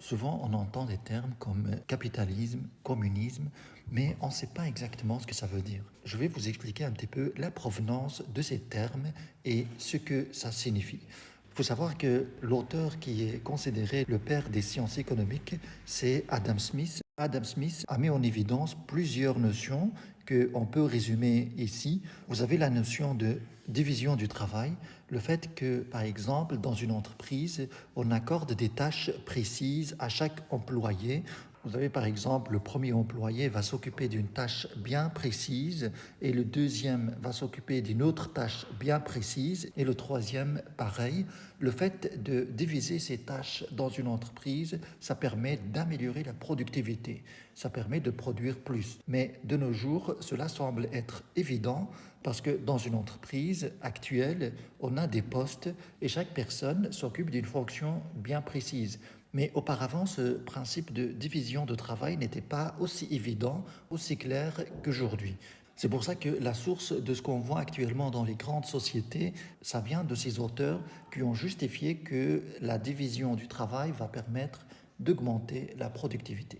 Souvent, on entend des termes comme capitalisme, communisme, mais on ne sait pas exactement ce que ça veut dire. Je vais vous expliquer un petit peu la provenance de ces termes et ce que ça signifie. Il faut savoir que l'auteur qui est considéré le père des sciences économiques, c'est Adam Smith. Adam Smith a mis en évidence plusieurs notions qu'on peut résumer ici. Vous avez la notion de division du travail, le fait que, par exemple, dans une entreprise, on accorde des tâches précises à chaque employé. Vous avez par exemple le premier employé va s'occuper d'une tâche bien précise et le deuxième va s'occuper d'une autre tâche bien précise et le troisième pareil. Le fait de diviser ces tâches dans une entreprise, ça permet d'améliorer la productivité, ça permet de produire plus. Mais de nos jours, cela semble être évident parce que dans une entreprise actuelle, on a des postes et chaque personne s'occupe d'une fonction bien précise. Mais auparavant, ce principe de division de travail n'était pas aussi évident, aussi clair qu'aujourd'hui. C'est pour ça que la source de ce qu'on voit actuellement dans les grandes sociétés, ça vient de ces auteurs qui ont justifié que la division du travail va permettre d'augmenter la productivité.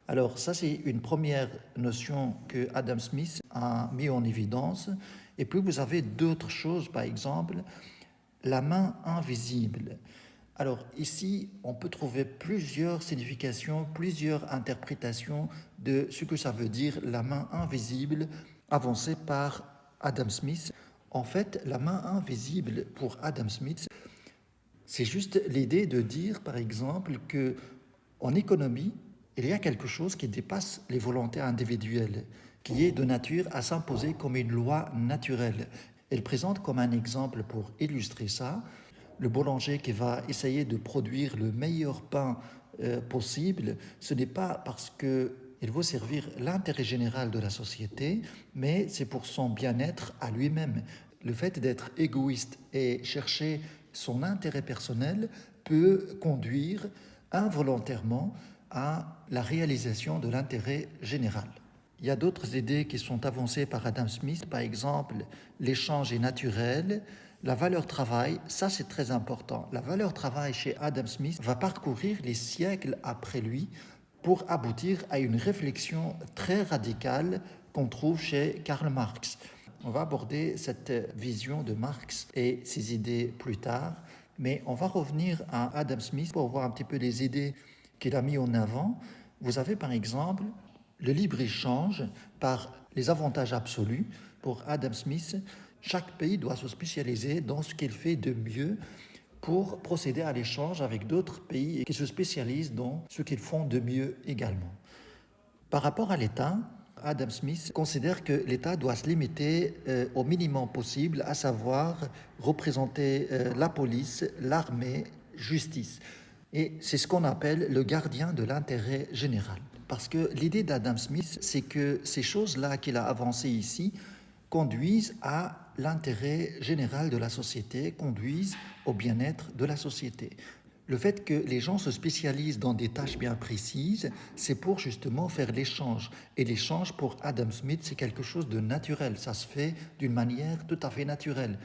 Alors ça, c'est une première notion que Adam Smith a mis en évidence. Et puis vous avez d'autres choses, par exemple, la main invisible. Alors ici, on peut trouver plusieurs significations, plusieurs interprétations de ce que ça veut dire la main invisible avancée par Adam Smith. En fait, la main invisible pour Adam Smith, c'est juste l'idée de dire, par exemple, que en économie, il y a quelque chose qui dépasse les volontés individuelles, qui est de nature à s'imposer comme une loi naturelle. Elle présente comme un exemple pour illustrer ça le boulanger qui va essayer de produire le meilleur pain possible. Ce n'est pas parce qu'il veut servir l'intérêt général de la société, mais c'est pour son bien-être à lui-même. Le fait d'être égoïste et chercher son intérêt personnel peut conduire involontairement à la réalisation de l'intérêt général. Il y a d'autres idées qui sont avancées par Adam Smith, par exemple l'échange est naturel, la valeur travail, ça c'est très important. La valeur travail chez Adam Smith va parcourir les siècles après lui pour aboutir à une réflexion très radicale qu'on trouve chez Karl Marx. On va aborder cette vision de Marx et ses idées plus tard, mais on va revenir à Adam Smith pour voir un petit peu les idées qu'il a mis en avant. Vous avez par exemple le libre-échange par les avantages absolus. Pour Adam Smith, chaque pays doit se spécialiser dans ce qu'il fait de mieux pour procéder à l'échange avec d'autres pays qui se spécialisent dans ce qu'ils font de mieux également. Par rapport à l'État, Adam Smith considère que l'État doit se limiter au minimum possible, à savoir représenter la police, l'armée, justice. Et c'est ce qu'on appelle le gardien de l'intérêt général. Parce que l'idée d'Adam Smith, c'est que ces choses-là qu'il a avancées ici conduisent à l'intérêt général de la société, conduisent au bien-être de la société. Le fait que les gens se spécialisent dans des tâches bien précises, c'est pour justement faire l'échange. Et l'échange, pour Adam Smith, c'est quelque chose de naturel. Ça se fait d'une manière tout à fait naturelle.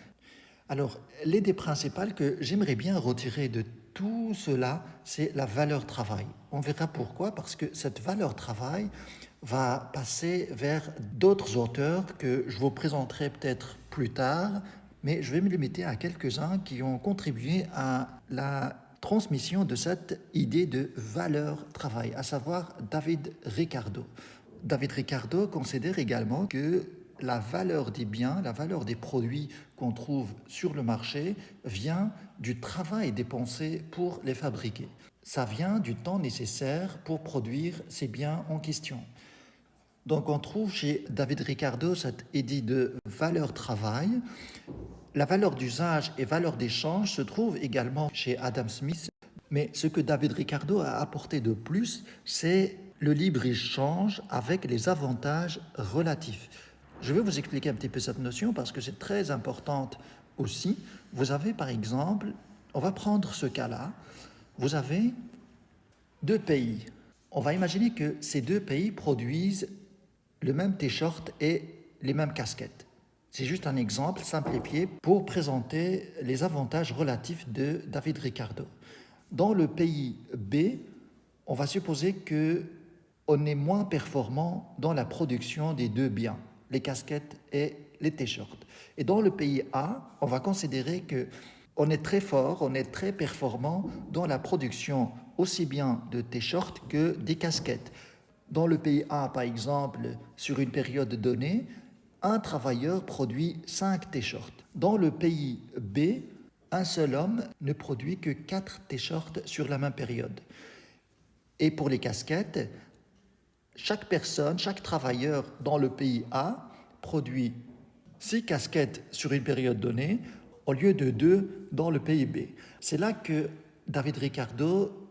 Alors, l'idée principale que j'aimerais bien retirer de tout cela, c'est la valeur travail. On verra pourquoi, parce que cette valeur travail va passer vers d'autres auteurs que je vous présenterai peut-être plus tard, mais je vais me limiter à quelques-uns qui ont contribué à la transmission de cette idée de valeur travail, à savoir David Ricardo. David Ricardo considère également que la valeur des biens, la valeur des produits qu'on trouve sur le marché vient du travail dépensé pour les fabriquer. Ça vient du temps nécessaire pour produire ces biens en question. Donc on trouve chez David Ricardo cette idée de valeur travail. La valeur d'usage et valeur d'échange se trouve également chez Adam Smith, mais ce que David Ricardo a apporté de plus, c'est le libre-échange avec les avantages relatifs. Je vais vous expliquer un petit peu cette notion parce que c'est très importante aussi. Vous avez par exemple, on va prendre ce cas-là, vous avez deux pays. On va imaginer que ces deux pays produisent le même t-shirt et les mêmes casquettes. C'est juste un exemple simplifié pour présenter les avantages relatifs de David Ricardo. Dans le pays B, on va supposer que on est moins performant dans la production des deux biens, les casquettes et les t-shirts. Et dans le pays A, on va considérer que on est très fort, on est très performant dans la production aussi bien de t-shirts que des casquettes. Dans le pays A, par exemple, sur une période donnée, un travailleur produit 5 t-shirts. Dans le pays B, un seul homme ne produit que 4 t-shirts sur la même période. Et pour les casquettes, chaque personne, chaque travailleur dans le pays A produit 6 casquettes sur une période donnée au lieu de 2 dans le pays B. C'est là que David Ricardo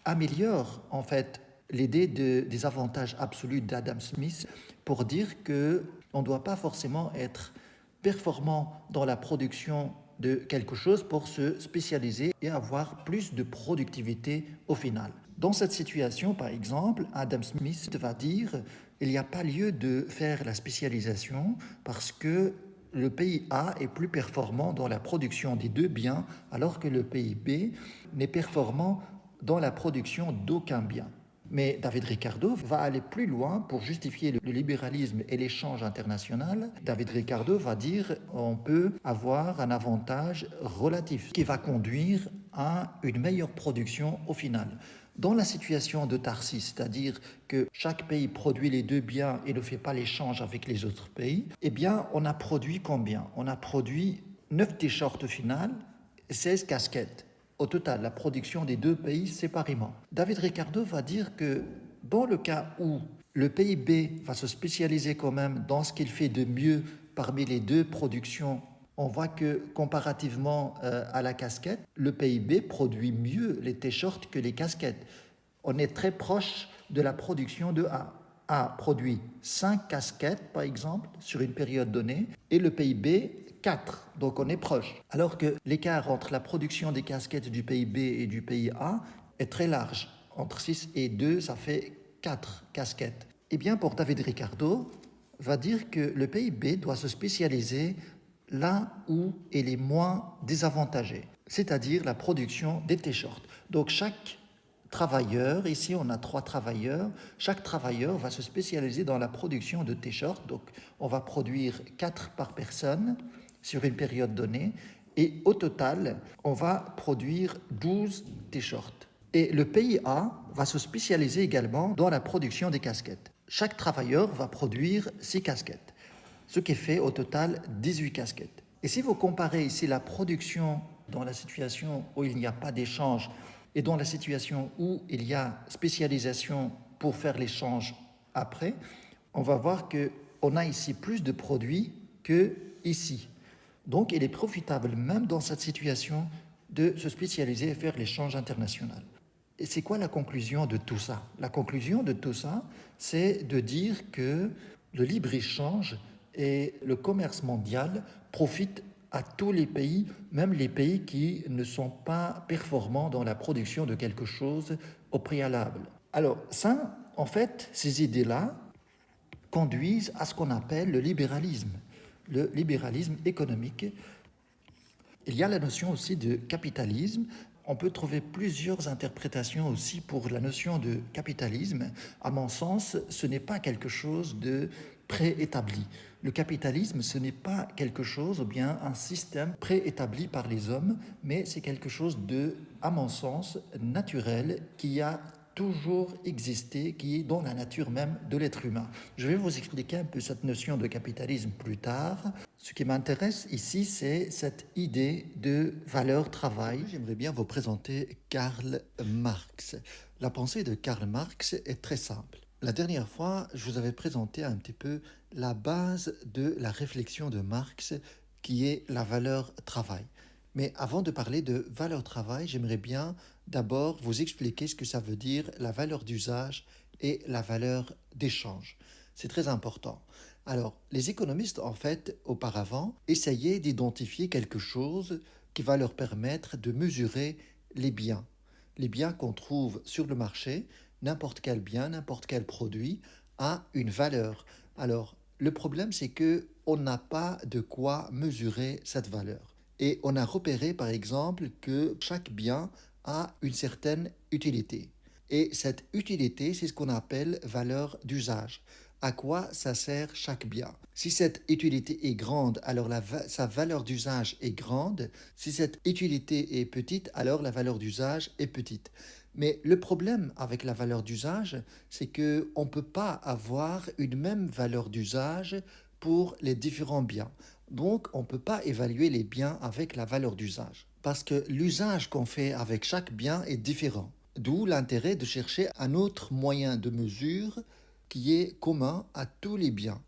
améliore en fait l'idée des avantages absolus d'Adam Smith pour dire qu'on ne doit pas forcément être performant dans la production de quelque chose pour se spécialiser et avoir plus de productivité au final. Dans cette situation, par exemple, Adam Smith va dire il n'y a pas lieu de faire la spécialisation parce que le pays A est plus performant dans la production des deux biens alors que le pays B n'est performant dans la production d'aucun bien. Mais David Ricardo va aller plus loin pour justifier le libéralisme et l'échange international. David Ricardo va dire qu'on peut avoir un avantage relatif qui va conduire à une meilleure production au final. Dans la situation de Tarsis, c'est-à-dire que chaque pays produit les deux biens et ne fait pas l'échange avec les autres pays, eh bien, on a produit combien? On a produit 9 t-shirts au final et 16 casquettes. Au total, la production des deux pays séparément. David Ricardo va dire que dans le cas où le pays B va se spécialiser quand même dans ce qu'il fait de mieux parmi les deux productions, on voit que comparativement à la casquette, le pays B produit mieux les t-shirts que les casquettes. On est très proche de la production de A. A produit 5 casquettes, par exemple, sur une période donnée, et le pays B 4, donc on est proche. Alors que l'écart entre la production des casquettes du pays B et du pays A est très large. Entre 6 et 2, ça fait 4 casquettes. Eh bien, pour David Ricardo, va dire que le pays B doit se spécialiser là où il est moins désavantagé, c'est-à-dire la production des t-shirts. Donc chaque travailleur, ici on a 3 travailleurs, chaque travailleur va se spécialiser dans la production de t-shirts, donc on va produire 4 par personne sur une période donnée, et au total, on va produire 12 t-shirts. Et le pays A va se spécialiser également dans la production des casquettes. Chaque travailleur va produire 6 casquettes, ce qui fait au total 18 casquettes. Et si vous comparez ici la production dans la situation où il n'y a pas d'échange et dans la situation où il y a spécialisation pour faire l'échange après, on va voir qu'on a ici plus de produits qu'ici. Donc il est profitable même dans cette situation de se spécialiser et faire l'échange international. Et c'est quoi la conclusion de tout ça? La conclusion de tout ça, c'est de dire que le libre-échange et le commerce mondial profitent à tous les pays, même les pays qui ne sont pas performants dans la production de quelque chose au préalable. Alors ça, en fait, ces idées-là conduisent à ce qu'on appelle le libéralisme économique. Il y a la notion aussi de capitalisme. On peut trouver plusieurs interprétations aussi pour la notion de capitalisme. À mon sens, ce n'est pas quelque chose de préétabli. Le capitalisme, ce n'est pas quelque chose, ou bien un système préétabli par les hommes, mais c'est quelque chose de, à mon sens, naturel, qui a toujours existé, qui est dans la nature même de l'être humain. Je vais vous expliquer un peu cette notion de capitalisme plus tard. Ce qui m'intéresse ici, c'est cette idée de valeur-travail. J'aimerais bien vous présenter Karl Marx. La pensée de Karl Marx est très simple. La dernière fois, je vous avais présenté un petit peu la base de la réflexion de Marx, qui est la valeur-travail. Mais avant de parler de valeur-travail, j'aimerais bien d'abord vous expliquer ce que ça veut dire la valeur d'usage et la valeur d'échange. C'est très important. Alors, les économistes, en fait, auparavant, essayaient d'identifier quelque chose qui va leur permettre de mesurer les biens. Les biens qu'on trouve sur le marché, n'importe quel bien, n'importe quel produit, a une valeur. Alors, le problème, c'est qu'on n'a pas de quoi mesurer cette valeur. Et on a repéré, par exemple, que chaque bien a une certaine utilité. Et cette utilité, c'est ce qu'on appelle valeur d'usage. À quoi ça sert chaque bien? Si cette utilité est grande, alors sa valeur d'usage est grande. Si cette utilité est petite, alors la valeur d'usage est petite. Mais le problème avec la valeur d'usage, c'est qu'on ne peut pas avoir une même valeur d'usage pour les différents biens. Donc, on ne peut pas évaluer les biens avec la valeur d'usage. Parce que l'usage qu'on fait avec chaque bien est différent. D'où l'intérêt de chercher un autre moyen de mesure qui est commun à tous les biens.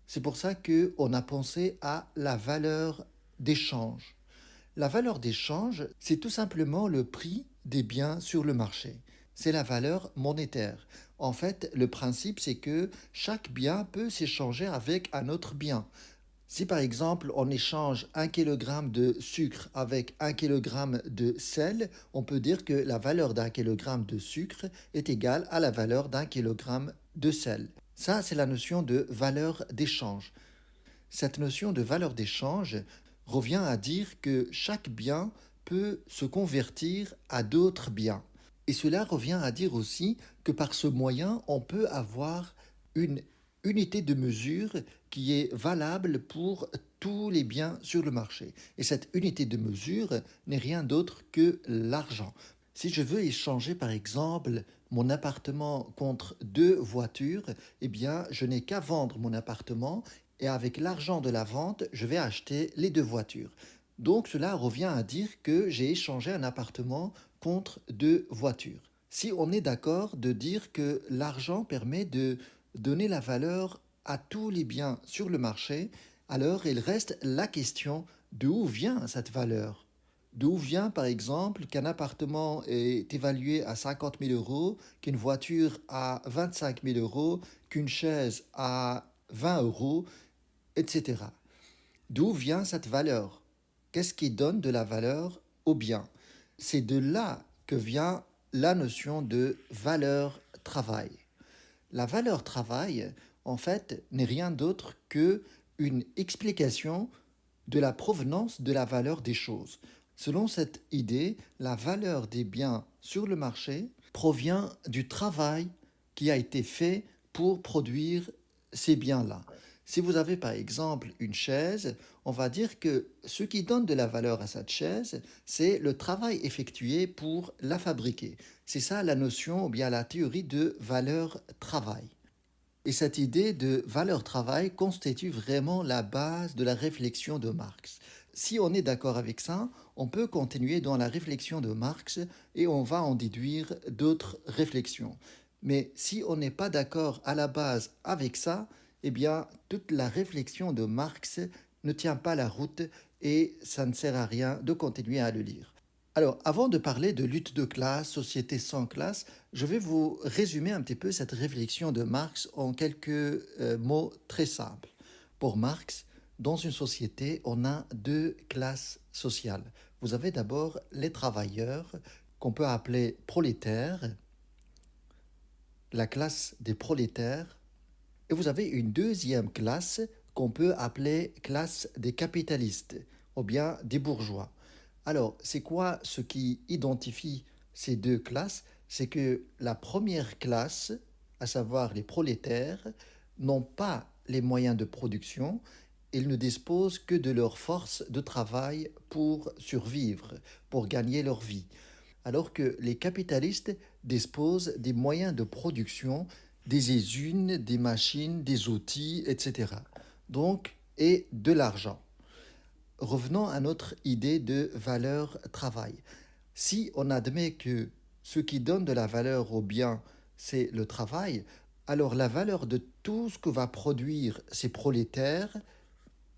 C'est pour ça qu'on a pensé à la valeur d'échange. La valeur d'échange, c'est tout simplement le prix des biens sur le marché. C'est la valeur monétaire. En fait, le principe, c'est que chaque bien peut s'échanger avec un autre bien. Si par exemple on échange 1 kg de sucre avec 1 kg de sel, on peut dire que la valeur d'1 kg de sucre est égale à la valeur d'1 kg de sel. Ça, c'est la notion de valeur d'échange. Cette notion de valeur d'échange revient à dire que chaque bien peut se convertir à d'autres biens. Et cela revient à dire aussi que par ce moyen, on peut avoir une unité de mesure qui est valable pour tous les biens sur le marché. Et cette unité de mesure n'est rien d'autre que l'argent. Si je veux échanger par exemple mon appartement contre 2 voitures, eh bien je n'ai qu'à vendre mon appartement et avec l'argent de la vente, je vais acheter les 2 voitures. Donc cela revient à dire que j'ai échangé un appartement contre 2 voitures. Si on est d'accord de dire que l'argent permet de donner la valeur à tous les biens sur le marché, alors il reste la question d'où vient cette valeur. D'où vient par exemple qu'un appartement est évalué à 50 000 euros, qu'une voiture à 25 000 euros, qu'une chaise à 20 euros, etc. D'où vient cette valeur? Qu'est-ce qui donne de la valeur au bien? C'est de là que vient la notion de valeur travail. La valeur travail, en fait, n'est rien d'autre que une explication de la provenance de la valeur des choses. Selon cette idée, la valeur des biens sur le marché provient du travail qui a été fait pour produire ces biens-là. Si vous avez par exemple une chaise, on va dire que ce qui donne de la valeur à cette chaise, c'est le travail effectué pour la fabriquer. C'est ça la notion ou bien la théorie de valeur travail. Et cette idée de valeur travail constitue vraiment la base de la réflexion de Marx. Si on est d'accord avec ça, on peut continuer dans la réflexion de Marx et on va en déduire d'autres réflexions. Mais si on n'est pas d'accord à la base avec ça, eh bien, toute la réflexion de Marx ne tient pas la route et ça ne sert à rien de continuer à le lire. Alors, avant de parler de lutte de classe, société sans classe, je vais vous résumer un petit peu cette réflexion de Marx en quelques mots très simples. Pour Marx, dans une société, on a 2 classes sociales. Vous avez d'abord les travailleurs, qu'on peut appeler prolétaires, la classe des prolétaires, et vous avez une deuxième classe qu'on peut appeler classe des capitalistes, ou bien des bourgeois. Alors, c'est quoi ce qui identifie ces 2 classes? C'est que la première classe, à savoir les prolétaires, n'ont pas les moyens de production, ils ne disposent que de leur force de travail pour survivre, pour gagner leur vie. Alors que les capitalistes disposent des moyens de production, des usines, des machines, des outils, etc. Donc, et de l'argent. Revenons à notre idée de valeur travail. Si on admet que ce qui donne de la valeur au bien, c'est le travail, alors la valeur de tout ce que va produire ces prolétaires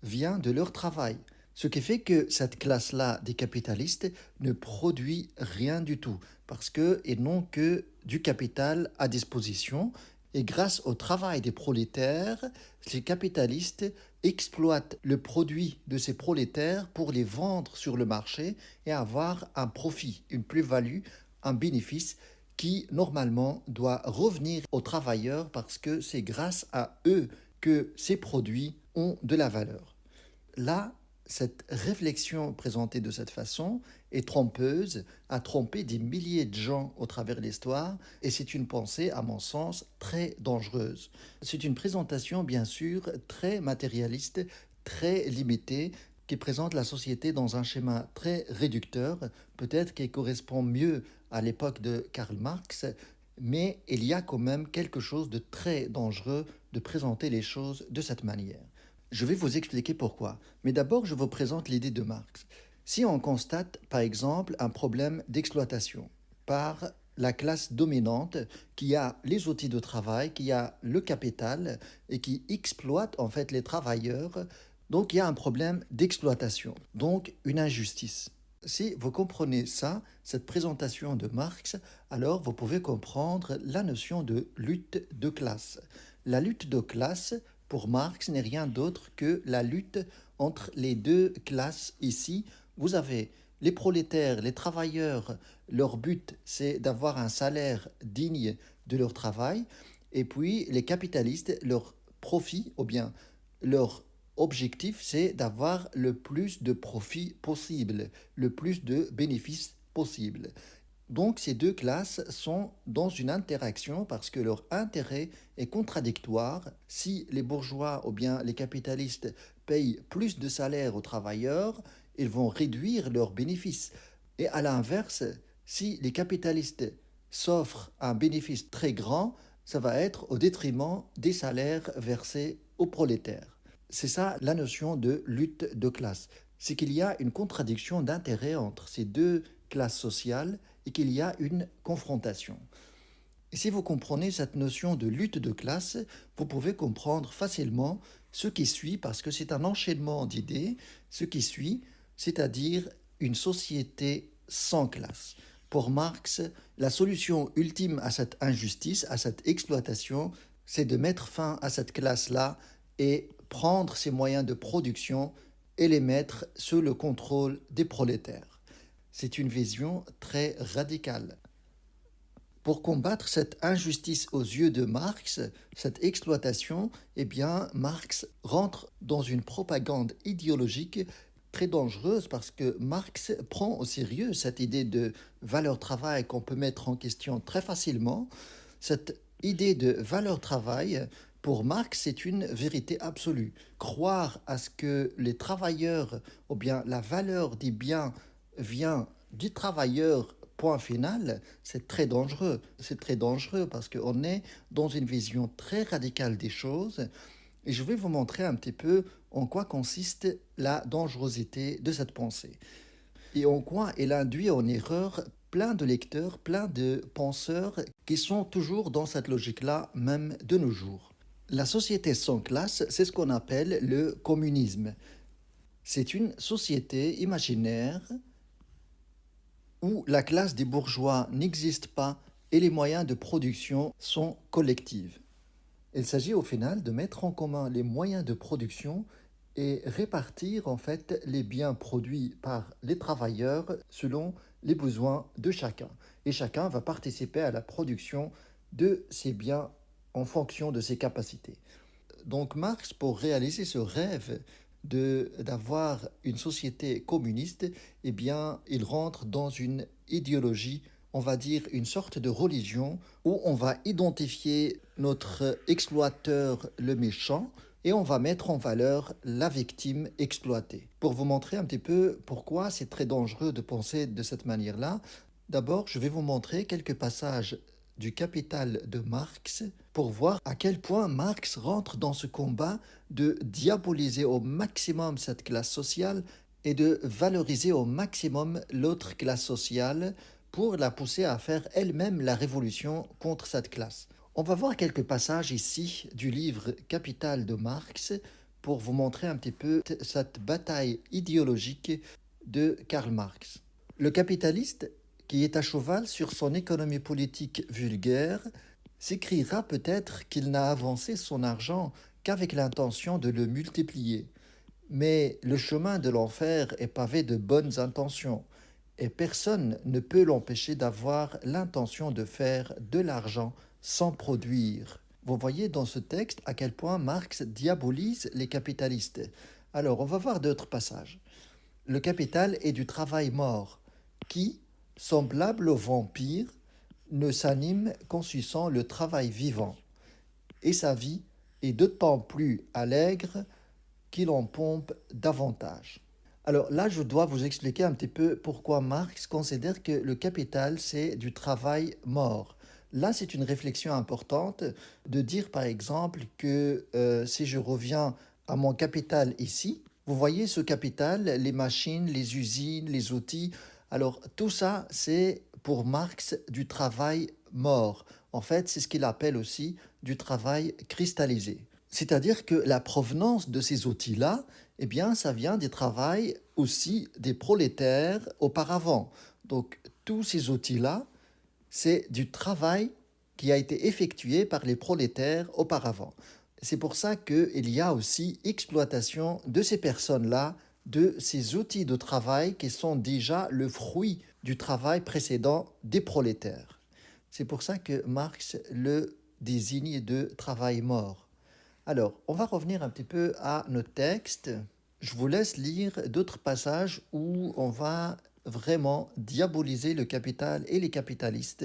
vient de leur travail. Ce qui fait que cette classe-là des capitalistes ne produit rien du tout, parce qu'ils n'ont que du capital à disposition, et grâce au travail des prolétaires, les capitalistes exploitent le produit de ces prolétaires pour les vendre sur le marché et avoir un profit, une plus-value, un bénéfice qui normalement doit revenir aux travailleurs parce que c'est grâce à eux que ces produits ont de la valeur. Là, cette réflexion présentée de cette façon est trompeuse, a trompé des milliers de gens au travers de l'histoire, et c'est une pensée, à mon sens, très dangereuse. C'est une présentation, bien sûr, très matérialiste, très limitée, qui présente la société dans un schéma très réducteur, peut-être qui correspond mieux à l'époque de Karl Marx, mais il y a quand même quelque chose de très dangereux de présenter les choses de cette manière. Je vais vous expliquer pourquoi, mais d'abord je vous présente l'idée de Marx. Si on constate par exemple un problème d'exploitation par la classe dominante qui a les outils de travail, qui a le capital et qui exploite en fait les travailleurs, donc il y a un problème d'exploitation, donc une injustice. Si vous comprenez ça, cette présentation de Marx, alors vous pouvez comprendre la notion de lutte de classe. La lutte de classe, pour Marx, n'est rien d'autre que la lutte entre les deux classes ici. Vous avez les prolétaires, les travailleurs, leur but c'est d'avoir un salaire digne de leur travail, et puis les capitalistes, leur profit, ou bien leur objectif, c'est d'avoir le plus de profit possible, le plus de bénéfices possible. Donc ces deux classes sont dans une interaction parce que leur intérêt est contradictoire. Si les bourgeois ou bien les capitalistes payent plus de salaire aux travailleurs, ils vont réduire leurs bénéfices. Et à l'inverse, si les capitalistes s'offrent un bénéfice très grand, ça va être au détriment des salaires versés aux prolétaires. C'est ça la notion de lutte de classe. C'est qu'il y a une contradiction d'intérêt entre ces deux classes sociales et qu'il y a une confrontation. Et si vous comprenez cette notion de lutte de classe, vous pouvez comprendre facilement ce qui suit, parce que c'est un enchaînement d'idées, ce qui suit, c'est-à-dire une société sans classe. Pour Marx, la solution ultime à cette injustice, à cette exploitation, c'est de mettre fin à cette classe-là et prendre ses moyens de production et les mettre sous le contrôle des prolétaires. C'est une vision très radicale. Pour combattre cette injustice aux yeux de Marx, cette exploitation, eh bien, Marx rentre dans une propagande idéologique très dangereuse parce que Marx prend au sérieux cette idée de valeur travail qu'on peut mettre en question très facilement. Cette idée de valeur travail, pour Marx, c'est une vérité absolue. Croire à ce que les travailleurs, ou bien la valeur des biens vient du travailleur, point final, c'est très dangereux. C'est très dangereux parce qu'on est dans une vision très radicale des choses. Et je vais vous montrer un petit peu en quoi consiste la dangerosité de cette pensée. Et en quoi elle induit en erreur plein de lecteurs, plein de penseurs qui sont toujours dans cette logique-là, même de nos jours. La société sans classe, c'est ce qu'on appelle le communisme. C'est une société imaginaire où la classe des bourgeois n'existe pas et les moyens de production sont collectifs. Il s'agit au final de mettre en commun les moyens de production et répartir en fait les biens produits par les travailleurs selon les besoins de chacun. Et chacun va participer à la production de ces biens en fonction de ses capacités. Donc Marx, pour réaliser ce rêve d'avoir une société communiste, eh bien, il rentre dans une idéologie, on va dire une sorte de religion, où on va identifier notre exploiteur, le méchant, et on va mettre en valeur la victime exploitée. Pour vous montrer un petit peu pourquoi c'est très dangereux de penser de cette manière-là, d'abord, je vais vous montrer quelques passages du Capital de Marx pour voir à quel point Marx rentre dans ce combat de diaboliser au maximum cette classe sociale et de valoriser au maximum l'autre classe sociale pour la pousser à faire elle-même la révolution contre cette classe. On va voir quelques passages ici du livre Capital de Marx pour vous montrer un petit peu cette bataille idéologique de Karl Marx. Le capitaliste qui est à cheval sur son économie politique vulgaire, s'écriera peut-être qu'il n'a avancé son argent qu'avec l'intention de le multiplier. Mais le chemin de l'enfer est pavé de bonnes intentions, et personne ne peut l'empêcher d'avoir l'intention de faire de l'argent sans produire. Vous voyez dans ce texte à quel point Marx diabolise les capitalistes. Alors, on va voir d'autres passages. Le capital est du travail mort, qui, semblable au vampire, ne s'anime qu'en suçant le travail vivant, et sa vie est d'autant plus allègre qu'il en pompe davantage. Alors là, je dois vous expliquer un petit peu pourquoi Marx considère que le capital, c'est du travail mort. Là, c'est une réflexion importante de dire, par exemple, que si je reviens à mon capital ici, vous voyez ce capital, les machines, les usines, les outils. Alors tout ça, c'est pour Marx du travail mort. En fait, c'est ce qu'il appelle aussi du travail cristallisé. C'est-à-dire que la provenance de ces outils-là, eh bien, ça vient du travail aussi des prolétaires auparavant. Donc, tous ces outils-là, c'est du travail qui a été effectué par les prolétaires auparavant. C'est pour ça qu'il y a aussi exploitation de ces personnes-là, de ces outils de travail qui sont déjà le fruit du travail précédent des prolétaires. C'est pour ça que Marx le désigne de travail mort. Alors, on va revenir un petit peu à nos textes. Je vous laisse lire d'autres passages où on va vraiment diaboliser le capital et les capitalistes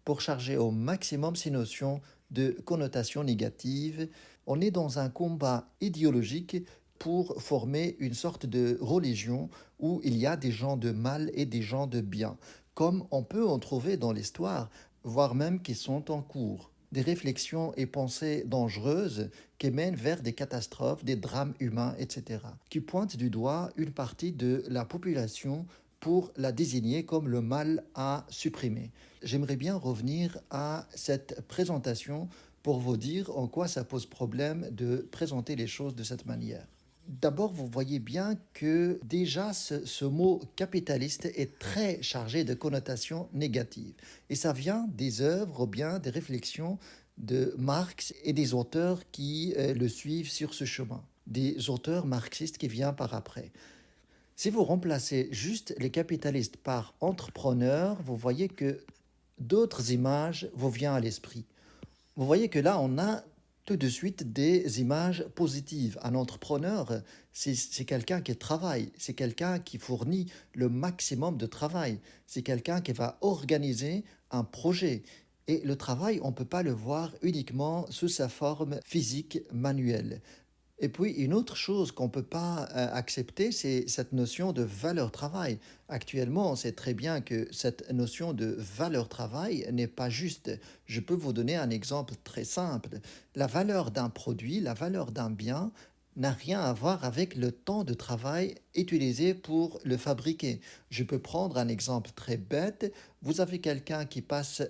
pour charger au maximum ces notions de connotation négative. On est dans un combat idéologique pour former une sorte de religion où il y a des gens de mal et des gens de bien, comme on peut en trouver dans l'histoire, voire même qui sont en cours. Des réflexions et pensées dangereuses qui mènent vers des catastrophes, des drames humains, etc., qui pointent du doigt une partie de la population pour la désigner comme le mal à supprimer. J'aimerais bien revenir à cette présentation pour vous dire en quoi ça pose problème de présenter les choses de cette manière. D'abord, vous voyez bien que déjà ce mot capitaliste est très chargé de connotations négatives. Et ça vient des œuvres ou bien des réflexions de Marx et des auteurs qui le suivent sur ce chemin. Des auteurs marxistes qui viennent par après. Si vous remplacez juste les capitalistes par entrepreneurs, vous voyez que d'autres images vous viennent à l'esprit. Vous voyez que là, on a tout de suite des images positives. Un entrepreneur, c'est quelqu'un qui travaille, c'est quelqu'un qui fournit le maximum de travail, c'est quelqu'un qui va organiser un projet. Et le travail, on ne peut pas le voir uniquement sous sa forme physique manuelle. Et puis, une autre chose qu'on ne peut pas accepter, c'est cette notion de valeur travail. Actuellement, on sait très bien que cette notion de valeur travail n'est pas juste. Je peux vous donner un exemple très simple. La valeur d'un produit, la valeur d'un bien n'a rien à voir avec le temps de travail utilisé pour le fabriquer. Je peux prendre un exemple très bête. Vous avez quelqu'un qui passe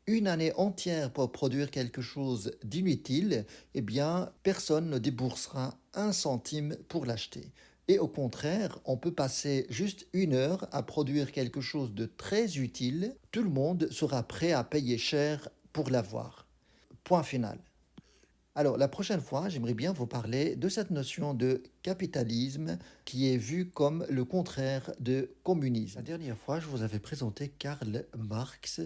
une année entière pour produire quelque chose d'inutile, eh bien, personne ne déboursera un centime pour l'acheter. Et au contraire, on peut passer juste une heure à produire quelque chose de très utile, tout le monde sera prêt à payer cher pour l'avoir. Point final. Alors, la prochaine fois, j'aimerais bien vous parler de cette notion de capitalisme qui est vue comme le contraire de communisme. La dernière fois, je vous avais présenté Karl Marx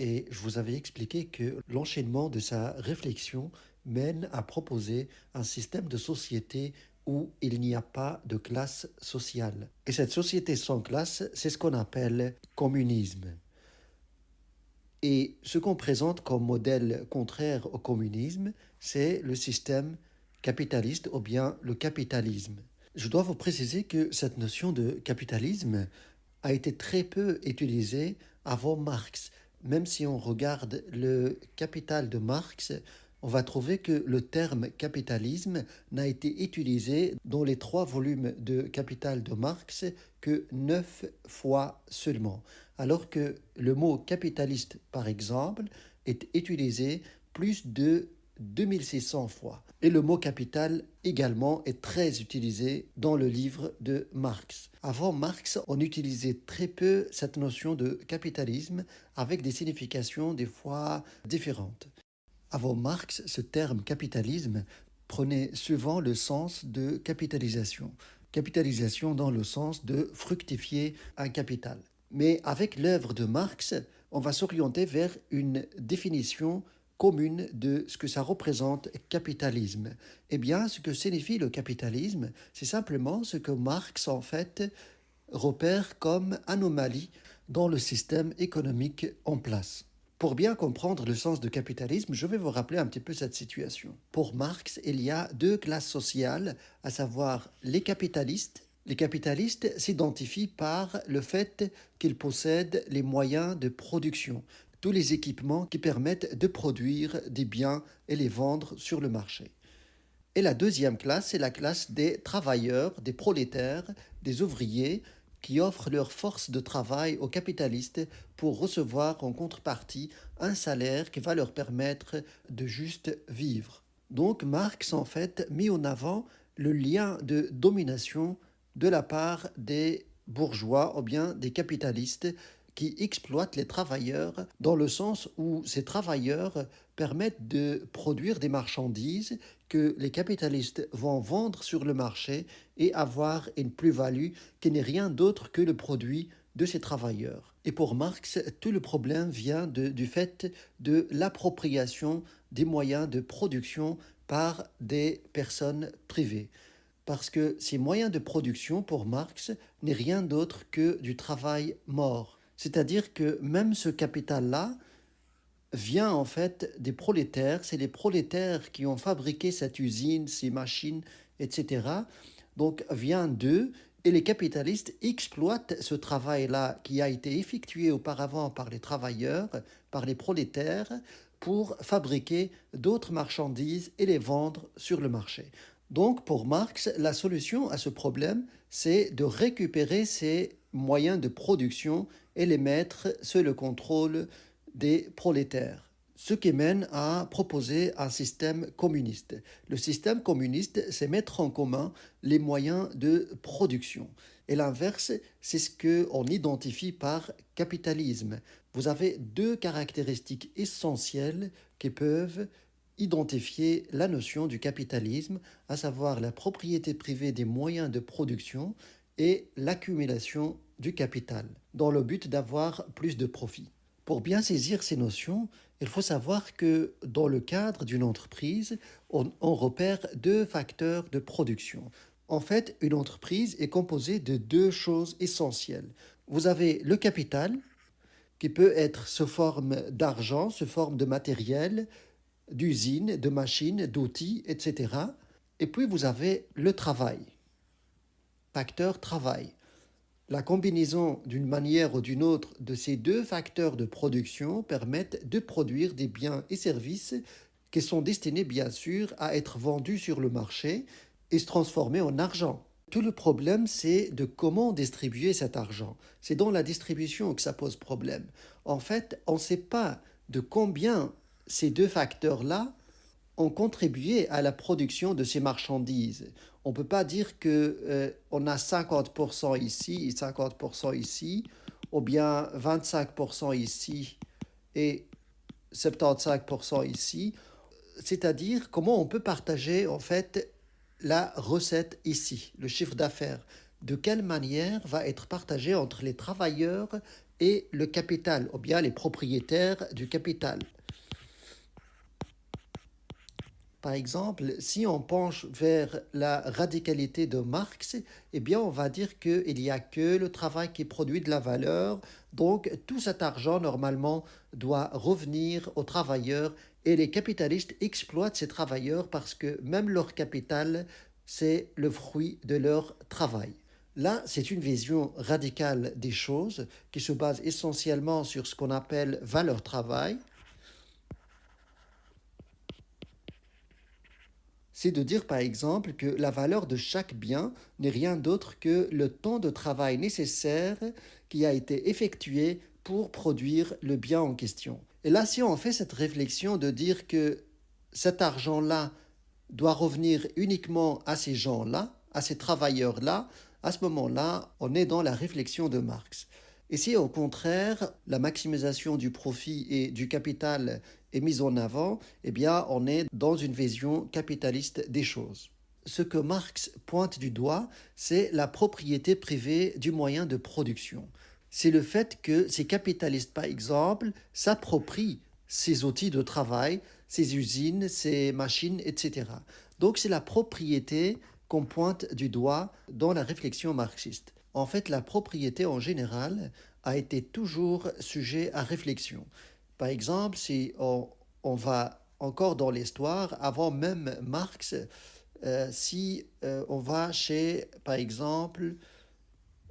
et je vous avais expliqué que l'enchaînement de sa réflexion mène à proposer un système de société où il n'y a pas de classe sociale. Et cette société sans classe, c'est ce qu'on appelle communisme. Et ce qu'on présente comme modèle contraire au communisme, c'est le système capitaliste ou bien le capitalisme. Je dois vous préciser que cette notion de capitalisme a été très peu utilisée avant Marx. Même si on regarde le Capital de Marx, on va trouver que le terme capitalisme n'a été utilisé dans les 3 volumes de Capital de Marx que 9 fois seulement, alors que le mot capitaliste, par exemple, est utilisé plus de 2600 fois. Et le mot capital également est très utilisé dans le livre de Marx. Avant Marx, on utilisait très peu cette notion de capitalisme avec des significations des fois différentes. Avant Marx, ce terme capitalisme prenait souvent le sens de capitalisation. Capitalisation dans le sens de fructifier un capital. Mais avec l'œuvre de Marx, on va s'orienter vers une définition commune de ce que ça représente capitalisme. Eh bien, ce que signifie le capitalisme, c'est simplement ce que Marx, en fait, repère comme anomalie dans le système économique en place. Pour bien comprendre le sens du capitalisme, je vais vous rappeler un petit peu cette situation. Pour Marx, il y a deux classes sociales, à savoir les capitalistes. Les capitalistes s'identifient par le fait qu'ils possèdent les moyens de production, tous les équipements qui permettent de produire des biens et les vendre sur le marché. Et la deuxième classe, c'est la classe des travailleurs, des prolétaires, des ouvriers qui offrent leur force de travail aux capitalistes pour recevoir en contrepartie un salaire qui va leur permettre de juste vivre. Donc Marx, en fait, mit en avant le lien de domination de la part des bourgeois ou bien des capitalistes qui exploitent les travailleurs dans le sens où ces travailleurs permettent de produire des marchandises que les capitalistes vont vendre sur le marché et avoir une plus-value qui n'est rien d'autre que le produit de ces travailleurs. Et pour Marx, tout le problème vient du fait de l'appropriation des moyens de production par des personnes privées. Parce que ces moyens de production, pour Marx, n'est rien d'autre que du travail mort. C'est-à-dire que même ce capital-là vient en fait des prolétaires. C'est les prolétaires qui ont fabriqué cette usine, ces machines, etc. Donc vient d'eux et les capitalistes exploitent ce travail-là qui a été effectué auparavant par les travailleurs, par les prolétaires, pour fabriquer d'autres marchandises et les vendre sur le marché. Donc pour Marx, la solution à ce problème, c'est de récupérer ces moyens de production et les mettre sous le contrôle des prolétaires. Ce qui mène à proposer un système communiste. Le système communiste, c'est mettre en commun les moyens de production. Et l'inverse, c'est ce qu'on identifie par capitalisme. Vous avez deux caractéristiques essentielles qui peuvent identifier la notion du capitalisme, à savoir la propriété privée des moyens de production et l'accumulation du capital, dans le but d'avoir plus de profit. Pour bien saisir ces notions, il faut savoir que dans le cadre d'une entreprise, on repère deux facteurs de production. En fait, une entreprise est composée de deux choses essentielles. Vous avez le capital, qui peut être sous forme d'argent, sous forme de matériel, d'usines, de machines, d'outils, etc. Et puis vous avez le travail, facteur travail. La combinaison d'une manière ou d'une autre de ces deux facteurs de production permettent de produire des biens et services qui sont destinés bien sûr à être vendus sur le marché et se transformer en argent. Tout le problème, c'est de comment distribuer cet argent. C'est dans la distribution que ça pose problème. En fait, on ne sait pas de combien ces deux facteurs-là ont contribué à la production de ces marchandises. On ne peut pas dire qu'on a 50% ici et 50% ici, ou bien 25% ici et 75% ici. C'est-à-dire comment on peut partager en fait la recette ici, le chiffre d'affaires. De quelle manière va être partagé entre les travailleurs et le capital, ou bien les propriétaires du capital. Par exemple, si on penche vers la radicalité de Marx, eh bien on va dire qu'il n'y a que le travail qui produit de la valeur, donc tout cet argent normalement doit revenir aux travailleurs et les capitalistes exploitent ces travailleurs parce que même leur capital, c'est le fruit de leur travail. Là, c'est une vision radicale des choses qui se base essentiellement sur ce qu'on appelle valeur travail. C'est de dire par exemple que la valeur de chaque bien n'est rien d'autre que le temps de travail nécessaire qui a été effectué pour produire le bien en question. Et là, si on fait cette réflexion de dire que cet argent-là doit revenir uniquement à ces gens-là, à ces travailleurs-là, à ce moment-là, on est dans la réflexion de Marx. Et si au contraire, la maximisation du profit et du capital est mise en avant, eh bien, on est dans une vision capitaliste des choses. Ce que Marx pointe du doigt, c'est la propriété privée du moyen de production. C'est le fait que ces capitalistes, par exemple, s'approprient ses outils de travail, ses usines, ses machines, etc. Donc c'est la propriété qu'on pointe du doigt dans la réflexion marxiste. En fait, la propriété en général a été toujours sujet à réflexion. Par exemple, si on va encore dans l'histoire, avant même Marx, si on va chez, par exemple,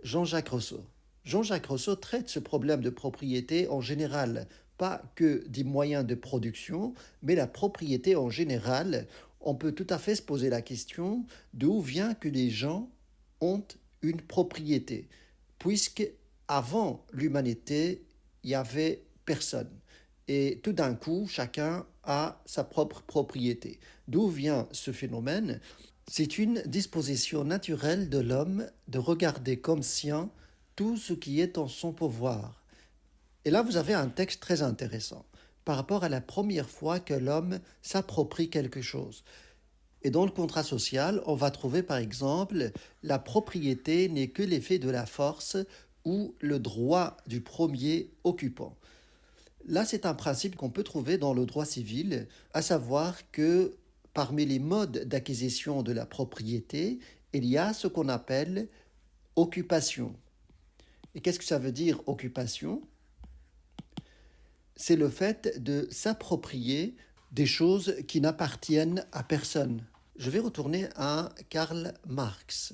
Jean-Jacques Rousseau. Jean-Jacques Rousseau traite ce problème de propriété en général, pas que des moyens de production, mais la propriété en général. On peut tout à fait se poser la question d'où vient que les gens ont une propriété, puisque avant l'humanité, il y avait personne. Et tout d'un coup, chacun a sa propre propriété. D'où vient ce phénomène? C'est une disposition naturelle de l'homme de regarder comme sien tout ce qui est en son pouvoir. Et là, vous avez un texte très intéressant par rapport à la première fois que l'homme s'approprie quelque chose. Et dans le contrat social, on va trouver par exemple la propriété n'est que l'effet de la force ou le droit du premier occupant. Là, c'est un principe qu'on peut trouver dans le droit civil, à savoir que parmi les modes d'acquisition de la propriété, il y a ce qu'on appelle occupation. Et qu'est-ce que ça veut dire occupation? C'est le fait de s'approprier des choses qui n'appartiennent à personne. Je vais retourner à Karl Marx.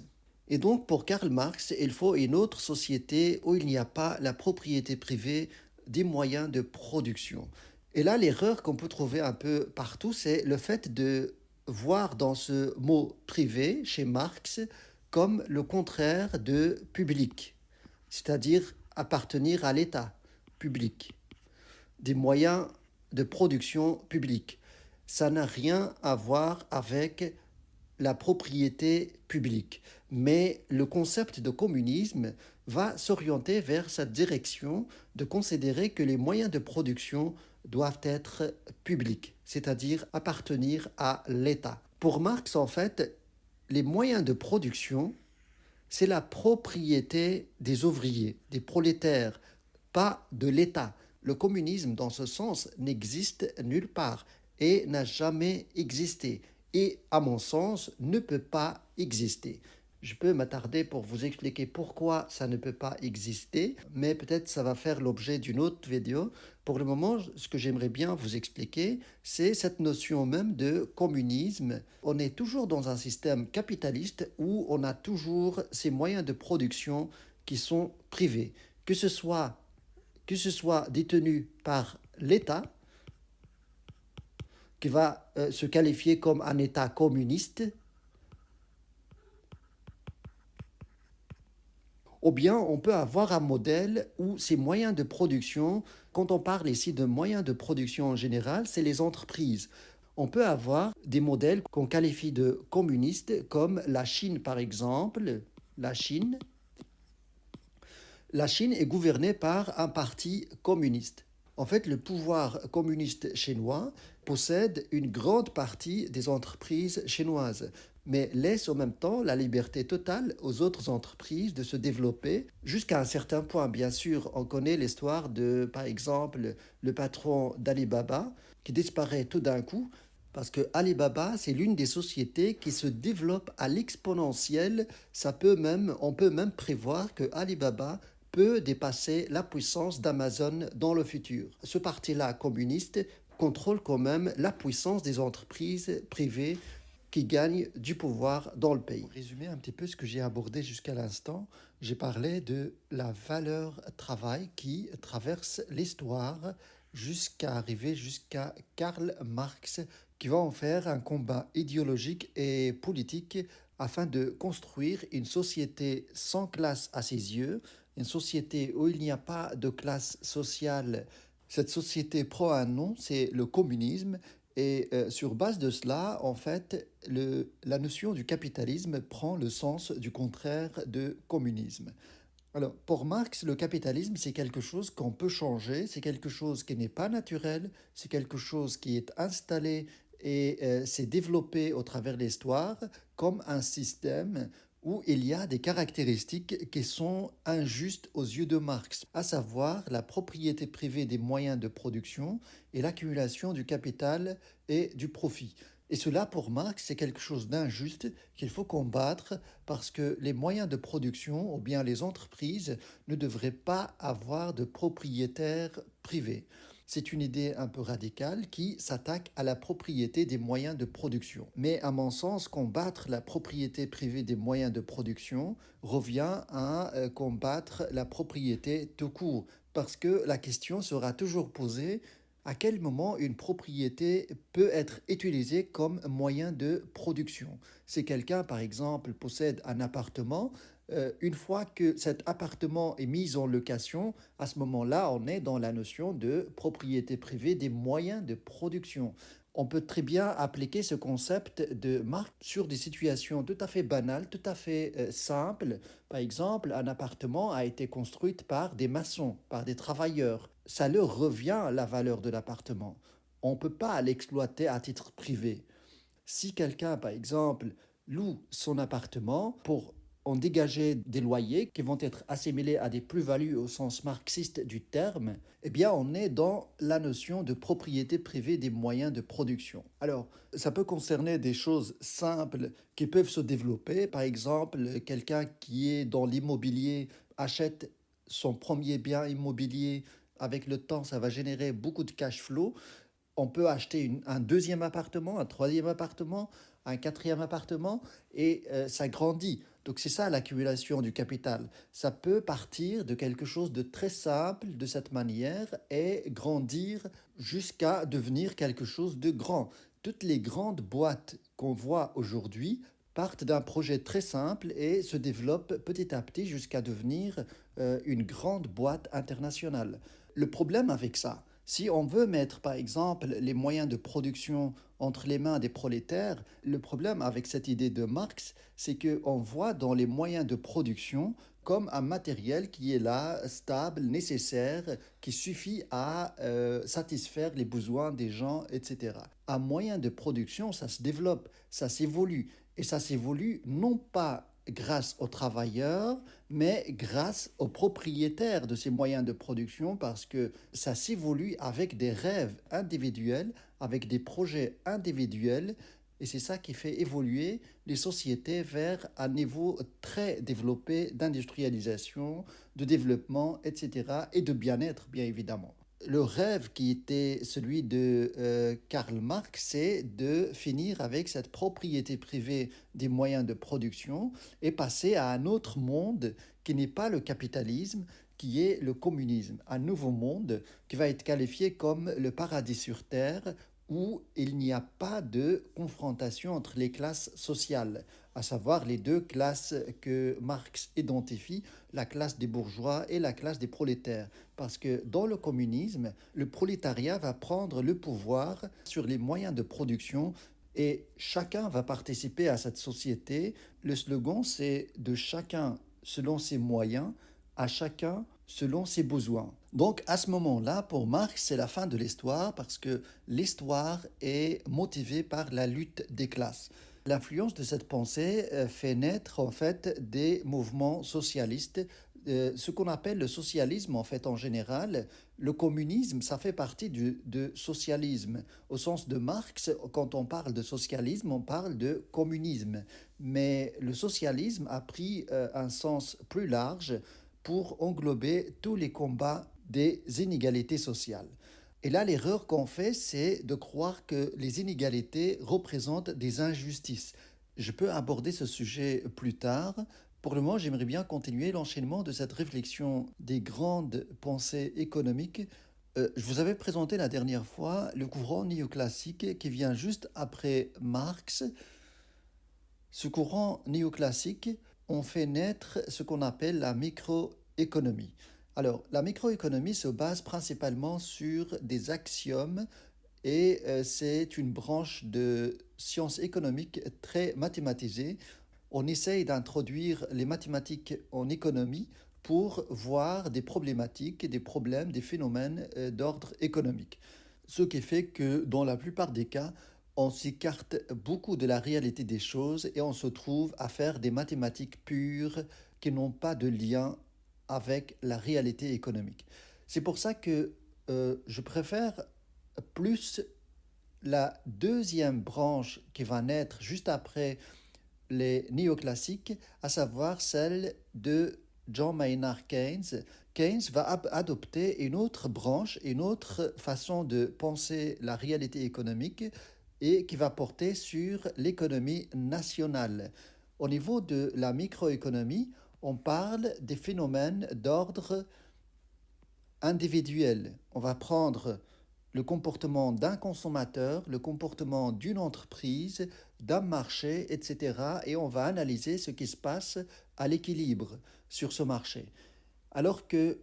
Et donc pour Karl Marx, il faut une autre société où il n'y a pas la propriété privée des moyens de production. Et là, l'erreur qu'on peut trouver un peu partout, c'est le fait de voir dans ce mot privé, chez Marx, comme le contraire de public, c'est-à-dire appartenir à l'État public, des moyens de production publique. Ça n'a rien à voir avec la propriété publique. Mais le concept de communisme va s'orienter vers cette direction de considérer que les moyens de production doivent être publics, c'est-à-dire appartenir à l'État. Pour Marx, en fait, les moyens de production, c'est la propriété des ouvriers, des prolétaires, pas de l'État. Le communisme, dans ce sens, n'existe nulle part et n'a jamais existé. Et, à mon sens, ne peut pas exister. Je peux m'attarder pour vous expliquer pourquoi ça ne peut pas exister, mais peut-être ça va faire l'objet d'une autre vidéo. Pour le moment, ce que j'aimerais bien vous expliquer, c'est cette notion même de communisme. On est toujours dans un système capitaliste où on a toujours ces moyens de production qui sont privés, que ce soit détenu par l'État, qui va se qualifier comme un État communiste, ou bien on peut avoir un modèle où ces moyens de production, quand on parle ici de moyens de production en général, c'est les entreprises. On peut avoir des modèles qu'on qualifie de communistes, comme la Chine par exemple. La Chine est gouvernée par un parti communiste. En fait, le pouvoir communiste chinois possède une grande partie des entreprises chinoises, mais laisse en même temps la liberté totale aux autres entreprises de se développer jusqu'à un certain point. Bien sûr, on connaît l'histoire de, par exemple, le patron d'Alibaba qui disparaît tout d'un coup parce que Alibaba, c'est l'une des sociétés qui se développe à l'exponentielle. On peut même prévoir que Alibaba peut dépasser la puissance d'Amazon dans le futur. Ce parti-là communiste contrôle quand même la puissance des entreprises privées qui gagnent du pouvoir dans le pays. Pour résumer un petit peu ce que j'ai abordé jusqu'à l'instant, j'ai parlé de la valeur travail qui traverse l'histoire jusqu'à arriver jusqu'à Karl Marx, qui va en faire un combat idéologique et politique afin de construire une société sans classe à ses yeux, une société où il n'y a pas de classe sociale. Cette société prend un nom, c'est le communisme, et sur base de cela, en fait, la notion du capitalisme prend le sens du contraire de communisme. Alors, pour Marx, le capitalisme, c'est quelque chose qu'on peut changer, c'est quelque chose qui n'est pas naturel, c'est quelque chose qui est installé et s'est développé au travers de l'histoire comme un système où il y a des caractéristiques qui sont injustes aux yeux de Marx, à savoir la propriété privée des moyens de production et l'accumulation du capital et du profit. Et cela, pour Marx, c'est quelque chose d'injuste qu'il faut combattre parce que les moyens de production, ou bien les entreprises, ne devraient pas avoir de propriétaires privés. C'est une idée un peu radicale qui s'attaque à la propriété des moyens de production. Mais à mon sens, combattre la propriété privée des moyens de production revient à combattre la propriété tout court. Parce que la question sera toujours posée à quel moment une propriété peut être utilisée comme moyen de production. Si quelqu'un, par exemple, possède un appartement, une fois que cet appartement est mis en location, à ce moment-là, on est dans la notion de propriété privée des moyens de production. On peut très bien appliquer ce concept de marque sur des situations tout à fait banales, tout à fait simples. Par exemple, un appartement a été construit par des maçons, par des travailleurs. Ça leur revient la valeur de l'appartement. On ne peut pas l'exploiter à titre privé. Si quelqu'un, par exemple, loue son appartement pour en dégager des loyers qui vont être assimilés à des plus-values au sens marxiste du terme, eh bien on est dans la notion de propriété privée des moyens de production. Alors, ça peut concerner des choses simples qui peuvent se développer. Par exemple, quelqu'un qui est dans l'immobilier achète son premier bien immobilier. Avec le temps, ça va générer beaucoup de cash flow. On peut acheter un deuxième appartement, un troisième appartement, un quatrième appartement, et ça grandit. Donc c'est ça l'accumulation du capital. Ça peut partir de quelque chose de très simple de cette manière et grandir jusqu'à devenir quelque chose de grand. Toutes les grandes boîtes qu'on voit aujourd'hui partent d'un projet très simple et se développent petit à petit jusqu'à devenir une grande boîte internationale. Le problème avec ça, si on veut mettre, par exemple, les moyens de production entre les mains des prolétaires, le problème avec cette idée de Marx, c'est qu'on voit dans les moyens de production comme un matériel qui est là, stable, nécessaire, qui suffit à satisfaire les besoins des gens, etc. Un moyen de production, ça se développe, ça s'évolue, et ça s'évolue non pas grâce aux travailleurs, mais grâce aux propriétaires de ces moyens de production, parce que ça s'évolue avec des rêves individuels, avec des projets individuels, et c'est ça qui fait évoluer les sociétés vers un niveau très développé d'industrialisation, de développement, etc., et de bien-être, bien évidemment. Le rêve qui était celui de Karl Marx, c'est de finir avec cette propriété privée des moyens de production et passer à un autre monde qui n'est pas le capitalisme, qui est le communisme. Un nouveau monde qui va être qualifié comme le paradis sur Terre, où il n'y a pas de confrontation entre les classes sociales, à savoir les deux classes que Marx identifie, la classe des bourgeois et la classe des prolétaires. Parce que dans le communisme, le prolétariat va prendre le pouvoir sur les moyens de production et chacun va participer à cette société. Le slogan, c'est de chacun selon ses moyens, à chacun selon ses besoins. Donc à ce moment-là, pour Marx, c'est la fin de l'histoire parce que l'histoire est motivée par la lutte des classes. L'influence de cette pensée fait naître en fait des mouvements socialistes, ce qu'on appelle le socialisme en fait en général. Le communisme, ça fait partie de socialisme. Au sens de Marx, quand on parle de socialisme, on parle de communisme. Mais le socialisme a pris un sens plus large pour englober tous les combats des inégalités sociales. Et là, l'erreur qu'on fait, c'est de croire que les inégalités représentent des injustices. Je peux aborder ce sujet plus tard. Pour le moment, j'aimerais bien continuer l'enchaînement de cette réflexion des grandes pensées économiques. Je vous avais présenté la dernière fois le courant néoclassique qui vient juste après Marx. Ce courant néoclassique, on fait naître ce qu'on appelle la microéconomie. Alors, la microéconomie se base principalement sur des axiomes et c'est une branche de sciences économiques très mathématisée. On essaye d'introduire les mathématiques en économie pour voir des problématiques, des problèmes, des phénomènes d'ordre économique. Ce qui fait que dans la plupart des cas, on s'écarte beaucoup de la réalité des choses et on se trouve à faire des mathématiques pures qui n'ont pas de lien avec la réalité économique. C'est pour ça que je préfère plus la deuxième branche qui va naître juste après les néoclassiques, à savoir celle de John Maynard Keynes. Keynes va adopter une autre branche, une autre façon de penser la réalité économique et qui va porter sur l'économie nationale. Au niveau de la microéconomie, on parle des phénomènes d'ordre individuel. On va prendre le comportement d'un consommateur, le comportement d'une entreprise, d'un marché, etc. Et on va analyser ce qui se passe à l'équilibre sur ce marché. Alors que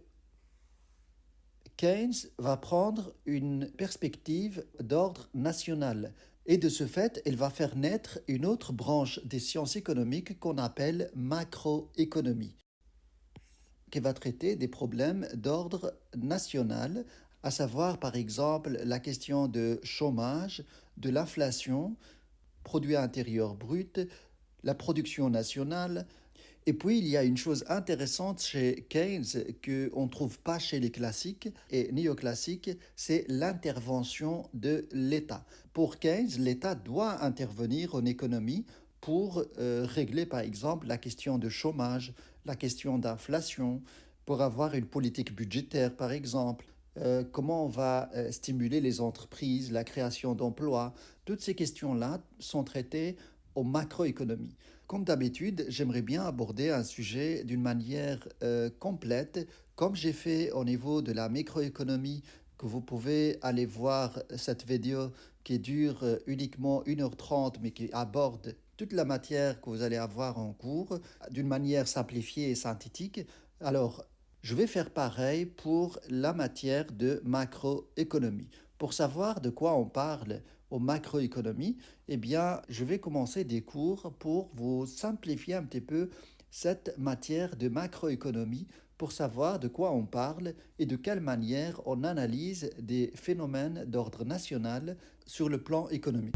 Keynes va prendre une perspective d'ordre national. Et de ce fait, elle va faire naître une autre branche des sciences économiques qu'on appelle macroéconomie, qui va traiter des problèmes d'ordre national, à savoir par exemple la question de chômage, de l'inflation, produit intérieur brut, la production nationale. Et puis il y a une chose intéressante chez Keynes qu'on ne trouve pas chez les classiques et néoclassiques, c'est l'intervention de l'État. Pour Keynes, l'État doit intervenir en économie pour régler par exemple la question de chômage, la question d'inflation, pour avoir une politique budgétaire par exemple, comment on va stimuler les entreprises, la création d'emplois. Toutes ces questions-là sont traitées en macroéconomie. Comme d'habitude, j'aimerais bien aborder un sujet d'une manière complète, comme j'ai fait au niveau de la microéconomie, que vous pouvez aller voir cette vidéo qui dure uniquement 1h30, mais qui aborde toute la matière que vous allez avoir en cours d'une manière simplifiée et synthétique. Alors, je vais faire pareil pour la matière de macroéconomie. Pour savoir de quoi on parle aux macroéconomies, eh bien, je vais commencer des cours pour vous simplifier un petit peu cette matière de macroéconomie pour savoir de quoi on parle et de quelle manière on analyse des phénomènes d'ordre national sur le plan économique.